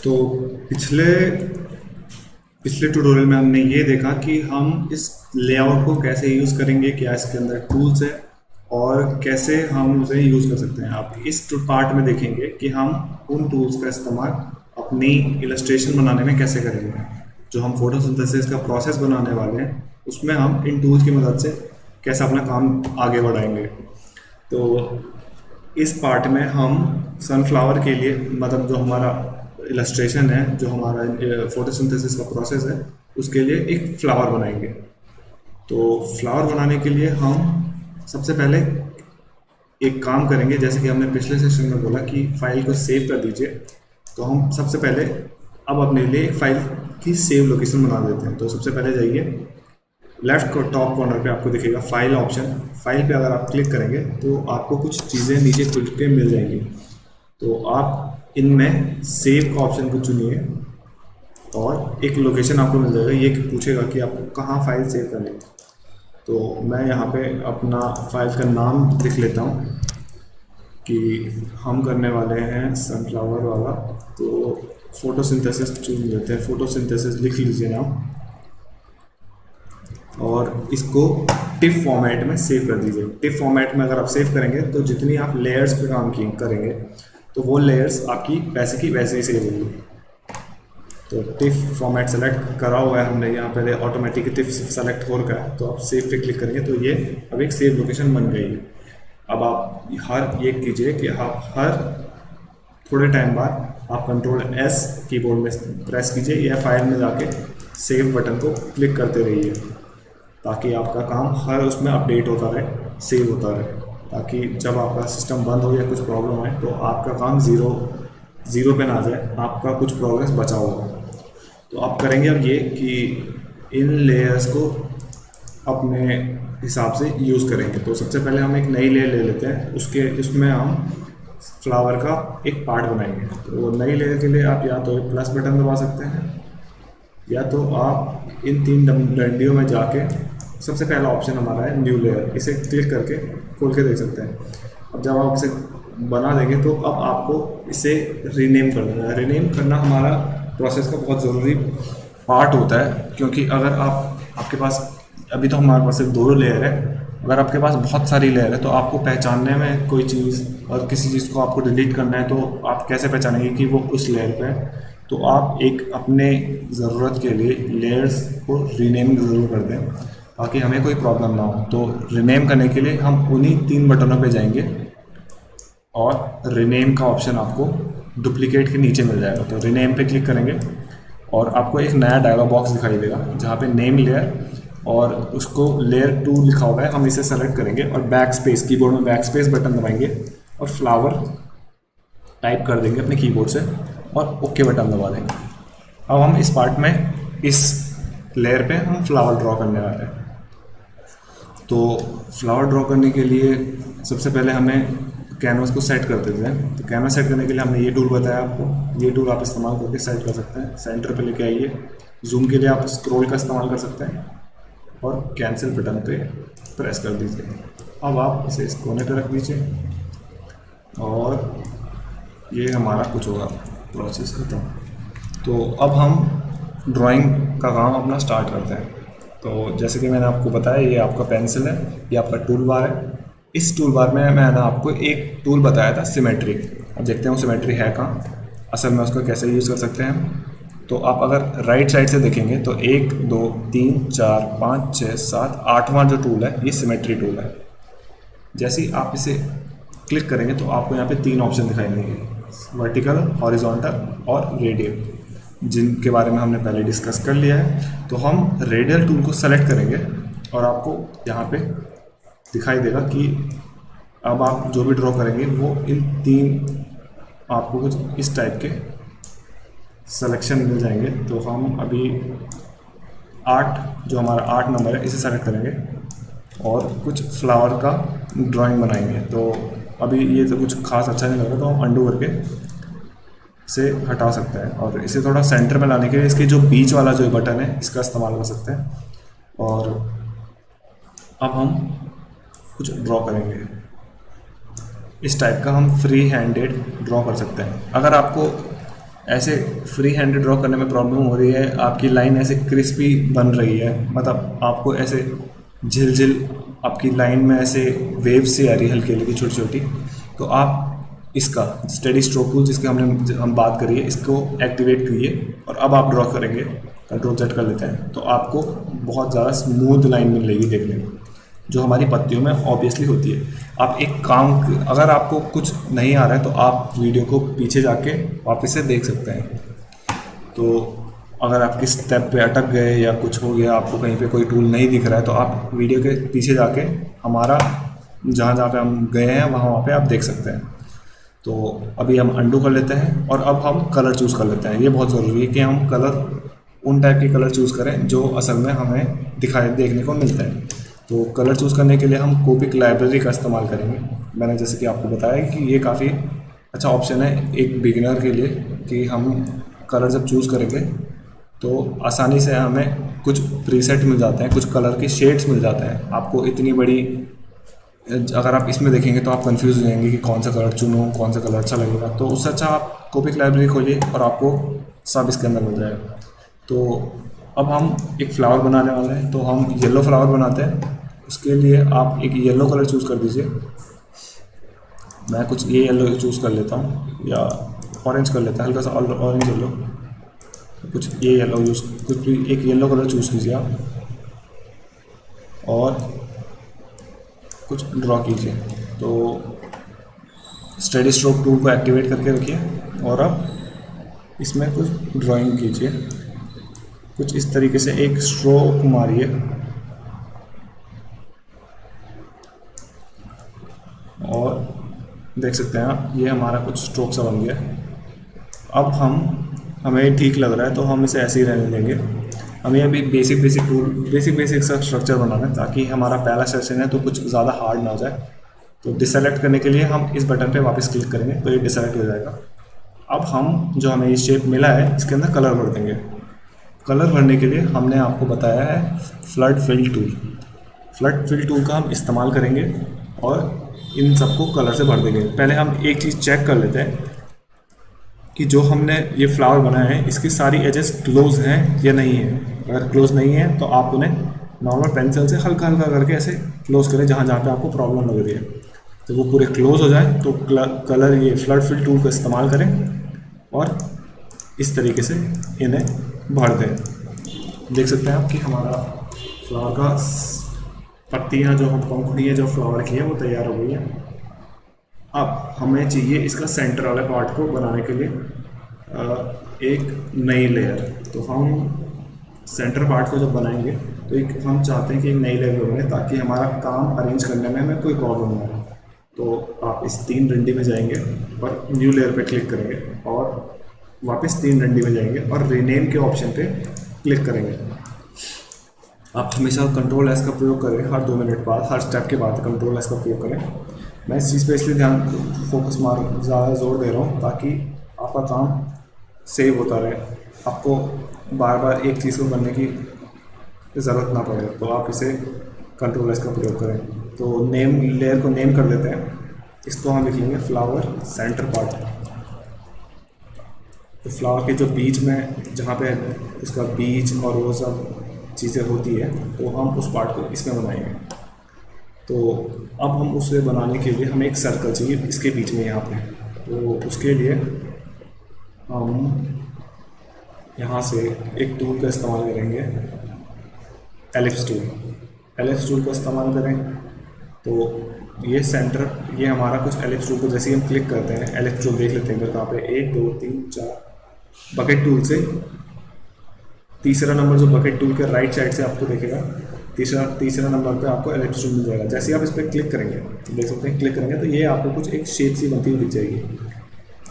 तो पिछले पिछले ट्यूटोरियल में हमने ये देखा कि हम इस लेआउट को कैसे यूज़ करेंगे, क्या इसके अंदर टूल्स है और कैसे हम उसे यूज़ कर सकते हैं। आप इस पार्ट में देखेंगे कि हम उन टूल्स का इस्तेमाल अपनी इलस्ट्रेशन बनाने में कैसे करेंगे। जो हम फोटोसिंथेसिस का प्रोसेस बनाने वाले हैं उसमें हम इन टूल्स की मदद से कैसे अपना काम आगे बढ़ाएंगे। तो इस पार्ट में हम सनफ्लावर के लिए, मतलब जो हमारा इलस्ट्रेशन है, जो हमारा फोटोसिंथेसिस का प्रोसेस है, उसके लिए एक फ्लावर बनाएंगे। तो फ्लावर बनाने के लिए हम सबसे पहले एक काम करेंगे, जैसे कि हमने पिछले सेशन में बोला कि फाइल को सेव कर दीजिए। तो हम सबसे पहले अब अपने लिए एक फाइल की सेव लोकेशन बना देते हैं। तो सबसे पहले जाइए, लेफ्ट को टॉप कॉर्नर पे आपको दिखेगा फाइल ऑप्शन। फाइल पे अगर आप क्लिक करेंगे तो आपको कुछ चीज़ें नीचे खुल के मिल जाएंगी। तो आप इनमें सेव का ऑप्शन को चुनिए और एक लोकेशन आपको मिल जाएगा। ये पूछेगा कि आपको कहाँ फाइल सेव करनी है। तो मैं यहाँ पे अपना फाइल का नाम लिख लेता हूँ कि हम करने वाले हैं सनफ्लावर वाला। तो फोटोसिंथेसिस चुन लेते हैं, फोटोसिंथेसिस लिख लीजिए नाम और इसको टिफ फॉर्मेट में सेव कर दीजिए। टिफ फॉर्मेट में अगर आप सेव करेंगे तो जितनी आप लेयर्स पे काम की करेंगे तो वो लेयर्स आपकी वैसे की वैसे ही सेव होंगी। तो टिफ फॉर्मेट सेलेक्ट करा हुआ है हमने, यहाँ पहले ऑटोमेटिक टिफ सेलेक्ट हो रखा है। तो आप सेव पे क्लिक करेंगे तो ये अब एक सेव लोकेशन बन गई है। अब आप हर ये कीजिए कि आप हर थोड़े टाइम बाद आप कंट्रोल एस कीबोर्ड में प्रेस कीजिए या फाइल में जाके सेव बटन को क्लिक करते रहिए, ताकि आपका काम हर उसमें अपडेट होता रहे, सेव होता रहे, ताकि जब आपका सिस्टम बंद हो या कुछ प्रॉब्लम है तो आपका काम ज़ीरो पे ना जाए, आपका कुछ प्रोग्रेस बचा होगा। तो आप करेंगे अब ये कि इन लेयर्स को अपने हिसाब से यूज़ करेंगे। तो सबसे पहले हम एक नई लेयर ले लेते हैं, उसमें हम फ्लावर का एक पार्ट बनाएंगे। तो नई लेयर के लिए आप या तो प्लस बटन दबा सकते हैं या तो आप इन तीन डंडियों में जाके सबसे पहला ऑप्शन हमारा है न्यू लेयर, इसे क्लिक करके खोल के देख सकते हैं। अब जब आप इसे बना देंगे तो अब आपको इसे रीनेम कर देना है। रीनेम करना हमारा प्रोसेस का बहुत ज़रूरी पार्ट होता है, क्योंकि अगर आपके पास अभी तो हमारे पास सिर्फ दो लेयर है, अगर आपके पास बहुत सारी लेयर है तो आपको पहचानने में कोई चीज़ और किसी चीज़ को आपको डिलीट करना है तो आप कैसे पहचानेंगे कि वो उस लेयर पे है। तो आप एक अपने ज़रूरत के लिए लेयर्स को रीनेम ज़रूर कर दें ताकि हमें कोई प्रॉब्लम ना हो। तो रीनेम करने के लिए हम उन्हीं तीन बटनों पे जाएंगे और रीनेम का ऑप्शन आपको डुप्लीकेट के नीचे मिल जाएगा। तो रीनेम पे क्लिक करेंगे और आपको एक नया डायलॉग बॉक्स दिखाई देगा जहाँ पे नेम लेयर और उसको लेयर 2 लिखा हुआ है। हम इसे सेलेक्ट करेंगे और बैक स्पेस, कीबोर्ड में बैक स्पेस बटन दबाएंगे और फ्लावर टाइप कर देंगे अपने कीबोर्ड से और ओके बटन दबा देंगे। अब हम इस पार्ट में इस लेयर पे हम फ्लावर ड्रॉ करने वाले हैं। तो फ्लावर ड्रॉ करने के लिए सबसे पहले हमें कैनवस को सेट कर देते हैं। तो कैनवस सेट करने के लिए हमने ये टूल बताया आपको, ये टूल आप इस्तेमाल करके सेट कर सकते हैं। सेंटर पे लेके आइए, जूम के लिए आप स्क्रॉल का इस्तेमाल कर सकते हैं और कैंसिल बटन पे प्रेस कर दीजिए। अब आप इसे इस कोने पे रख दीजिए और ये हमारा कुछ होगा प्रोसेस खत्म। तो अब हम ड्राइंग का काम अपना स्टार्ट करते हैं। तो जैसे कि मैंने आपको बताया, ये आपका पेंसिल है, ये आपका टूल बार है। इस टूल बार में मैंने आपको एक टूल बताया था सिमेट्री। अब देखते हैं वो सिमेट्री है कहाँ, असल में उसको कैसे यूज़ कर सकते हैं। तो आप अगर राइट साइड से देखेंगे तो 1 2 3 4 5 6 7 8वां जो टूल है ये सिमेट्री टूल है। जैसे ही आप इसे क्लिक करेंगे तो आपको यहाँ पे 3 ऑप्शन दिखाई देंगे, वर्टिकल, हॉरिजॉन्टल और रेडियल, जिनके बारे में हमने पहले डिस्कस कर लिया है। तो हम रेडियल टूल को सेलेक्ट करेंगे और आपको यहाँ पे दिखाई देगा कि अब आप जो भी ड्रॉ करेंगे वो इन 3 आपको कुछ इस टाइप के सिलेक्शन मिल जाएंगे। तो हम अभी 8, जो हमारा 8 नंबर है, इसे सेलेक्ट करेंगे और कुछ फ्लावर का ड्राइंग बनाएंगे। तो अभी ये तो कुछ खास अच्छा नहीं लग रहा, तो हम अंडू करके इसे हटा सकते हैं और इसे थोड़ा सेंटर में लाने के लिए इसके जो बीच वाला जो बटन है इसका इस्तेमाल कर सकते हैं। और अब हम कुछ ड्रॉ करेंगे, इस टाइप का हम फ्री हैंडेड ड्रॉ कर सकते हैं। अगर आपको ऐसे फ्री हैंड ड्रॉ करने में प्रॉब्लम हो रही है, आपकी लाइन ऐसे क्रिस्पी बन रही है, मतलब आपको ऐसे झिलझिल आपकी लाइन में ऐसे वेव से आ रही है हल्की हल्की छोटी छोटी, तो आप इसका स्टेडी स्ट्रोक टूल जिसके हम बात करिए इसको एक्टिवेट कीजिए और अब आप ड्रॉ करेंगे, कंट्रोल सेट कर लेते हैं, तो आपको बहुत ज़्यादा स्मूथ लाइन मिलेगी देखने को, जो हमारी पत्तियों में ऑब्वियसली होती है। आप एक काम, अगर आपको कुछ नहीं आ रहा है तो आप वीडियो को पीछे जाके वापस से देख सकते हैं। तो अगर आप किस स्टेप पे अटक गए या कुछ हो गया, आपको कहीं पे कोई टूल नहीं दिख रहा है, तो आप वीडियो के पीछे जाके हमारा जहाँ जहाँ पे हम गए हैं वहाँ पे आप देख सकते हैं। तो अभी हम अंडू कर लेते हैं और अब हम कलर चूज़ कर लेते हैं। ये बहुत ज़रूरी है कि हम कलर उन टाइप के कलर चूज़ करें जो असल में हमें दिखाई देखने को मिलता है। तो कलर चूज़ करने के लिए हम कोपिक लाइब्रेरी का इस्तेमाल करेंगे। मैंने जैसे कि आपको बताया कि ये काफ़ी अच्छा ऑप्शन है एक बिगिनर के लिए कि हम कलर जब चूज़ करेंगे तो आसानी से हमें कुछ प्रीसेट मिल जाते हैं, कुछ कलर के शेड्स मिल जाते हैं। आपको इतनी बड़ी, अगर आप इसमें देखेंगे तो आप कंफ्यूज हो जाएंगे कि कौन सा कलर चुनूँ, कौन सा कलर अच्छा लगेगा। तो उससे अच्छा आप कोपिक लाइब्रेरी खोलिए और आपको सब इसके अंदर मिल जाएगा। तो अब हम एक फ्लावर बनाने वाले हैं, तो हम येलो फ्लावर बनाते हैं। उसके लिए आप एक येलो कलर चूज़ कर दीजिए। मैं कुछ ये येलो चूज़ कर लेता हूँ या ऑरेंज कर लेता है, हल्का सा ऑरेंज येलो, कुछ ये येलो यूज़, कुछ भी एक येलो कलर चूज़ कीजिए आप और कुछ ड्रॉ कीजिए। तो स्टेडी स्ट्रोक टूल को एक्टिवेट करके रखिए और अब इसमें कुछ ड्राइंग कीजिए। कुछ इस तरीके से एक स्ट्रोक मारिए और देख सकते हैं आप, ये हमारा कुछ स्ट्रोक सा बन गया। अब हमें ठीक लग रहा है तो हम इसे ऐसे ही रहने देंगे। हमें अभी बेसिक सा स्ट्रक्चर बनाना है ताकि हमारा पहला सेशन है तो कुछ ज़्यादा हार्ड ना हो जाए। तो डिसेलेक्ट करने के लिए हम इस बटन पे वापस क्लिक करेंगे तो ये डिसेलेक्ट हो जाएगा। अब हम जो हमें ये शेप मिला है इसके अंदर कलर भर देंगे। कलर भरने के लिए हमने आपको बताया है flood fill tool. Flood fill tool का हम इस्तेमाल करेंगे और इन सबको कलर से भर देंगे। पहले हम एक चीज़ चेक कर लेते हैं कि जो हमने ये फ्लावर बनाया है इसकी सारी एजेस क्लोज हैं या नहीं है। अगर क्लोज नहीं है तो आप उन्हें नॉर्मल पेंसिल से हल्का हल्का करके ऐसे क्लोज करें जहाँ जहाँ पे आपको प्रॉब्लम लग रही है। तो वो पूरे क्लोज हो जाए तो कलर ये फ्लड फिल टूल का इस्तेमाल करें और इस तरीके से इन्हें भर दें। देख सकते हैं आप कि हमारा फ्लावर का पत्तियाँ जो हम पंखुड़ियाँ जो फ्लावर की हैं वो तैयार हो गई हैं। अब हमें चाहिए इसका सेंटर वाले पार्ट को बनाने के लिए एक नई लेयर। तो हम सेंटर पार्ट को जब बनाएंगे तो एक हम चाहते हैं कि एक नई लेयर बने ताकि हमारा काम अरेंज करने में हमें कोई प्रॉब्लम ना हो। तो आप इस 3 डंडी में जाएंगे और न्यू लेयर पे क्लिक करेंगे और वापस 3 डंडी में जाएंगे और रीनेम के ऑप्शन पे क्लिक करेंगे। आप हमेशा कंट्रोल एस का प्रयोग करें, हर 2 मिनट बाद, हर स्टेप के बाद कंट्रोल एस का प्रयोग करें। मैं इस चीज़ पे इसलिए फोकस ज़्यादा जोर दे रहा हूँ ताकि आपका काम सेव होता रहे, आपको बार बार एक चीज़ को करने की ज़रूरत ना पड़े। तो आप इसे कंट्रोल एस का प्रयोग करें। तो नेम लेयर को नेम कर देते हैं। इसको हम लिख लेंगे फ्लावर सेंटर पार्ट। तो फ्लावर के जो बीच में जहाँ पे उसका बीज और वो सब चीज़ें होती है तो हम उस पार्ट को इसमें बनाएंगे। तो अब हम उसे बनाने के लिए हमें एक सर्कल चाहिए इसके बीच में यहाँ पे। तो उसके लिए हम यहाँ से एक टूल का इस्तेमाल करेंगे, एलिप्स टूल। एलिप्स टूल का इस्तेमाल करें तो ये सेंटर, ये हमारा कुछ एलिप्स टूल को जैसे ही हम क्लिक करते हैं, एलिप्स टूल देख लेते हैं कहाँ पे 1 2 3 4 बकेट टूल से तीसरा नंबर जो बकेट टूल के राइट साइड से आपको देखेगा, तीसरा नंबर पे आपको एलिप्स टूल मिल जाएगा। जैसे ही आप इस पर क्लिक करेंगे, देख सकते हैं क्लिक करेंगे तो ये आपको कुछ एक शेप सी बनती हुई दिख जाएगी।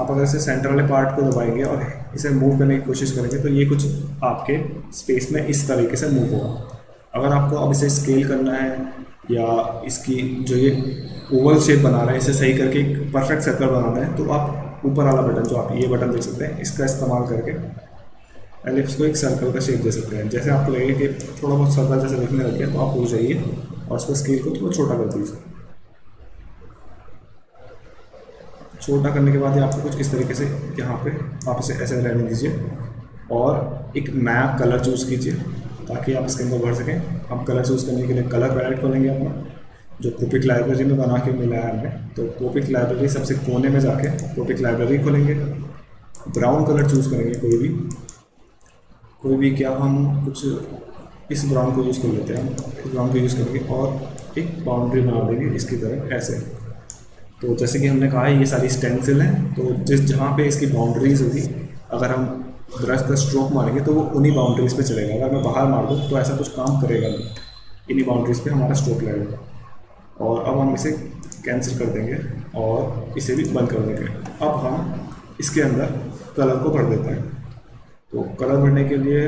आप अगर इसे सेंटर वाले पार्ट को दबाएंगे और इसे मूव करने की कोशिश करेंगे तो ये कुछ आपके स्पेस में इस तरीके से मूव होगा। अगर आपको अब इसे स्केल करना है या इसकी जो ये ओवल शेप बना रहा है इसे सही करके एक परफेक्ट सर्कल बनाना है तो आप ऊपर वाला बटन जो आप ये बटन देख सकते हैं इसका इस्तेमाल करके एलिप्स को एक सर्कल का शेप दे सकते हैं। जैसे आपको लगे कि थोड़ा बहुत सर्कल जैसे दिखने लग गया तो आप हो जाइए और उसका स्केल को थोड़ा छोटा कर दीजिए। छोटा करने के बाद ये आपको कुछ इस तरीके से यहाँ पे आप इसे ऐसे रहने दीजिए और एक नया कलर चूज़ कीजिए ताकि आप इसके अंदर भर सकें। हम कलर चूज़ करने के लिए कलर पैलेट खोलेंगे अपना, जो कोपिक लाइब्रेरी में बना के मिला है हमें। तो कोपिक लाइब्रेरी सबसे कोने में जाके कोपिक लाइब्रेरी खोलेंगे, ब्राउन कलर चूज़ करेंगे कोई भी क्या, हम कुछ इस ब्राउन को यूज़ कर लेते हैं। इस ब्राउन को यूज़ करेंगे और एक बाउंड्री बना देंगे इसकी तरह ऐसे। तो जैसे कि हमने कहा है ये सारी स्टेंसिल हैं, तो जहाँ पे इसकी बाउंड्रीज होगी अगर हम ब्रश का स्ट्रोक मारेंगे तो वो उन्हीं बाउंड्रीज पे चलेगा। अगर मैं बाहर मार दूँ तो ऐसा कुछ काम करेगा नहीं, इन्हीं बाउंड्रीज पे हमारा स्ट्रोक लगेगा। और अब हम इसे कैंसिल कर देंगे और इसे भी बंद कर देंगे। अब हम इसके अंदर कलर को भर देते हैं। तो कलर भरने के लिए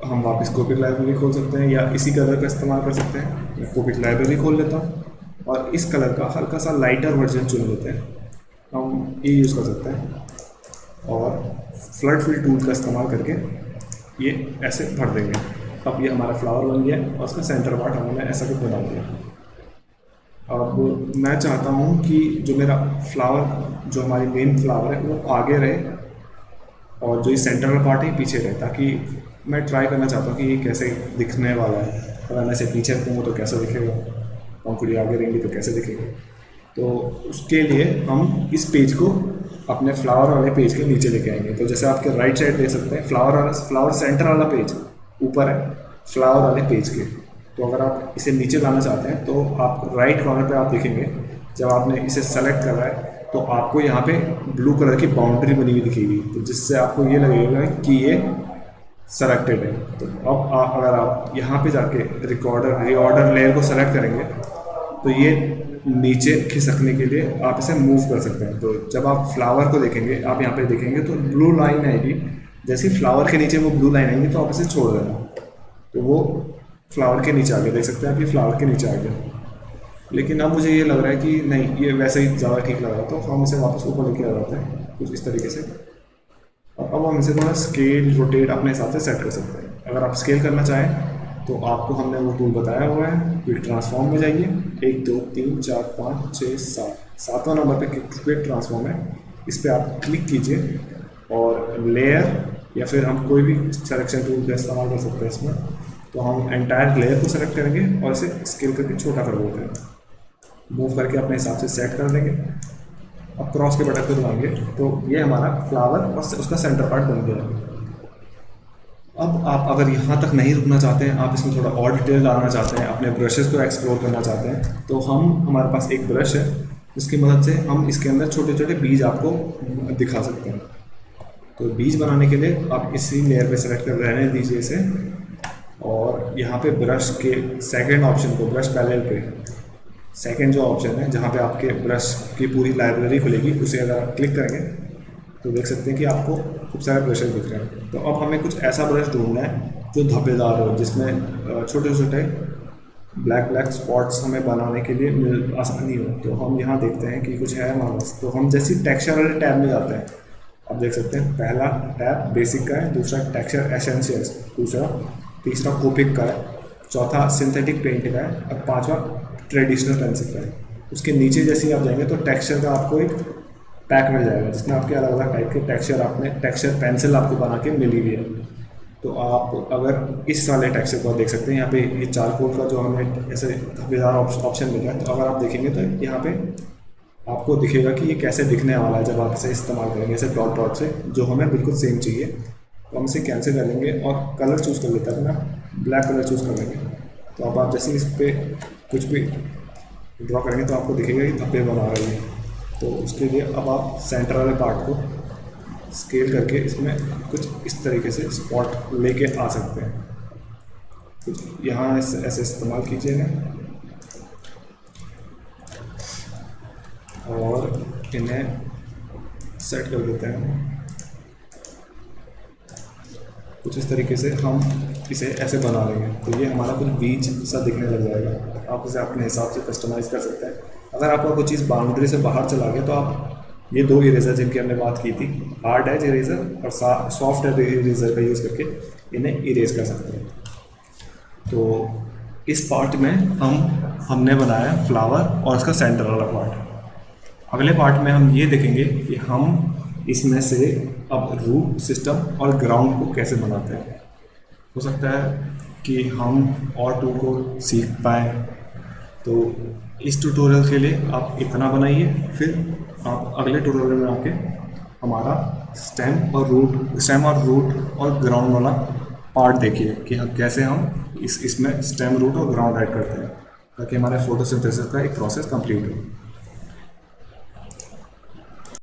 हम वापस कोपिक लाइब्रेरी खोल सकते हैं या इसी कलर का इस्तेमाल कर सकते हैं। मैं कोपिक लाइब्रेरी खोल लेता हूँ और इस कलर का हल्का सा लाइटर वर्जन चुन लेते हैं, हम ये यूज़ कर सकते हैं। और फ्लड फिल टूल का इस्तेमाल करके ये ऐसे भर देंगे। अब ये हमारा फ्लावर बन गया और उसका सेंटर पार्ट हमने ऐसा कुछ बना दिया। अब मैं चाहता हूँ कि जो मेरा फ्लावर, जो हमारी मेन फ्लावर है वो आगे रहे और जो ये सेंटर का पार्ट है पीछे रहे, ताकि मैं ट्राई करना चाहता हूँ कि ये कैसे दिखने वाला है। अगर मैं इसे पीछे रखूँगा तो कैसा दिखेगा, पंखुड़ी आगे रहेंगी तो कैसे दिखेगा। तो उसके लिए हम इस पेज को अपने फ्लावर वाले पेज के नीचे लेके आएंगे। तो जैसे आपके राइट साइड देख सकते हैं फ्लावर सेंटर वाला पेज ऊपर है फ्लावर वाले पेज के। तो अगर आप इसे नीचे लाना चाहते हैं तो आप राइट कॉर्नर पे आप देखेंगे, जब आपने इसे सेलेक्ट करा है तो आपको यहाँ पे ब्लू कलर की बाउंड्री बनी हुई दिखेगी, तो जिससे आपको ये लगेगा कि ये सेलेक्टेड है। तो अब अगर आप यहाँ पे जाके रीऑर्डर लेयर को सेलेक्ट करेंगे तो ये नीचे खिसकने के लिए आप इसे मूव कर सकते हैं। तो जब आप फ्लावर को देखेंगे, आप यहाँ पे देखेंगे तो ब्लू लाइन आएगी, जैसे फ्लावर के नीचे वो ब्लू लाइन आएगी तो आप इसे छोड़ देना, तो वो फ्लावर के नीचे आ गया। देख सकते हैं आप, ये फ्लावर के नीचे आ गया। लेकिन अब मुझे ये लग रहा है कि नहीं, ये वैसे ही ज़्यादा ठीक लग रहा है, तो हम इसे वापस ऊपर लेके आ जाते हैं कुछ इस तरीके से। और अब हम इसे थोड़ा स्केल रोटेट अपने हिसाब से सेट कर सकते हैं। अगर आप स्केल करना चाहें तो आपको हमने वो टूल बताया हुआ है, क्विक ट्रांसफॉर्म में जाइए, 1 2 3 4 5 6 7, 7वां नंबर पे क्विक ट्रांसफॉर्म है, इस पर आप क्लिक कीजिए और लेयर या फिर हम कोई भी सिलेक्शन टूल का इस्तेमाल कर सकते हैं इसमें। तो हम एंटायर लेयर को सेलेक्ट करेंगे और इसे स्केल करके छोटा कर देते हैं, मूव करके अपने हिसाब से सेट कर देंगे। अब क्रॉस के बटन पर दबाएंगे तो ये हमारा फ्लावर और उसका सेंटर पार्ट बन गया है। अब आप अगर यहाँ तक नहीं रुकना चाहते हैं, आप इसमें थोड़ा और डिटेल डालना चाहते हैं, अपने ब्रशेस को एक्सप्लोर करना चाहते हैं, तो हमारे पास एक ब्रश है जिसकी मदद से हम इसके अंदर छोटे छोटे बीज आपको दिखा सकते हैं। तो बीज बनाने के लिए आप इसी लेयर पे सेलेक्ट कर रहने दीजिए इसे, और यहाँ पे ब्रश के सेकंड ऑप्शन को, ब्रश पैलेट पे सेकंड जो ऑप्शन है जहाँ पे आपके ब्रश की पूरी लाइब्रेरी खुलेगी, उसे अगर आप क्लिक करेंगे तो देख सकते हैं कि आपको खूब सारे ब्रशेस दिख रहे हैं। तो अब हमें कुछ ऐसा ब्रश ढूंढना है जो धब्बेदार हो, जिसमें छोटे छोटे ब्लैक स्पॉट्स हमें बनाने के लिए आसानी हो। तो हम यहाँ देखते हैं कि कुछ है हमारे पास। तो हम जैसे टेक्सचर वाले टैब में जाते हैं, आप देख सकते हैं पहला टैब बेसिक का है, दूसरा टेक्सचर एसेंशियल्स, तीसरा कोपिक का है, चौथा सिंथेटिक पेंट का है, और पांचवा ट्रेडिशनल पेंसिल का है। उसके नीचे जैसे ही आप जाएंगे तो टेक्सचर का आपको एक पैक मिल जाएगा जिसमें आपके अलग अलग टाइप के टेक्सचर पेंसिल आपको बना के मिली हुई है। तो आप अगर इस वाले टेक्सचर को देख सकते हैं, यहाँ पे ये चारकोल का जो हमें ऐसे धब्बेदार ऑप्शन मिल रहा है, तो अगर आप देखेंगे तो यहाँ पे आपको दिखेगा कि ये कैसे दिखने वाला है जब आप इसे इस्तेमाल करेंगे, ऐसे डॉट डॉट से, जो हमें बिल्कुल सेम चाहिए। तो हम इसे कैंसिल कर लेंगे और कलर चूज़ कर लेते हैं अपना, ब्लैक कलर चूज़ कर लेंगे। तो अब आप जैसे इस पर कुछ भी ड्रॉ करेंगे तो आपको दिखेगा कि धब्बे बना रही है। तो उसके लिए अब आप सेंटर वाले पार्ट को स्केल करके इसमें कुछ इस तरीके से स्पॉट लेके आ सकते हैं। कुछ यहाँ ऐसे इस्तेमाल कीजिएगा और इन्हें सेट कर देते हैं कुछ इस तरीके से। हम इसे ऐसे बना लेंगे तो ये हमारा कुछ बीच सा दिखने लग जाएगा। आप इसे अपने हिसाब से कस्टमाइज़ कर सकते हैं। अगर आपका कोई चीज़ बाउंड्री से बाहर चला गया तो आप ये दो इरेजर जिनकी हमने बात की थी, हार्ड एज इरेजर और सॉफ्ट एज इरेजर का यूज़ करके इन्हें इरेज कर सकते हैं। तो इस पार्ट में हमने बनाया फ्लावर और उसका सेंटर वाला पार्ट। अगले पार्ट में हम ये देखेंगे कि हम इसमें से अब रूट सिस्टम और ग्राउंड को कैसे बनाते हैं। हो सकता है कि हम और टू को सीख पाए, तो इस ट्यूटोरियल के लिए आप इतना बनाइए, फिर आप अगले ट्यूटोरियल में आके हमारा स्टेम और रूट और ग्राउंड वाला पार्ट देखिए कि कैसे हम इसमें स्टेम, रूट और ग्राउंड ऐड करते हैं, ताकि हमारे फोटोसिंथेसिस का एक प्रोसेस कंप्लीट हो।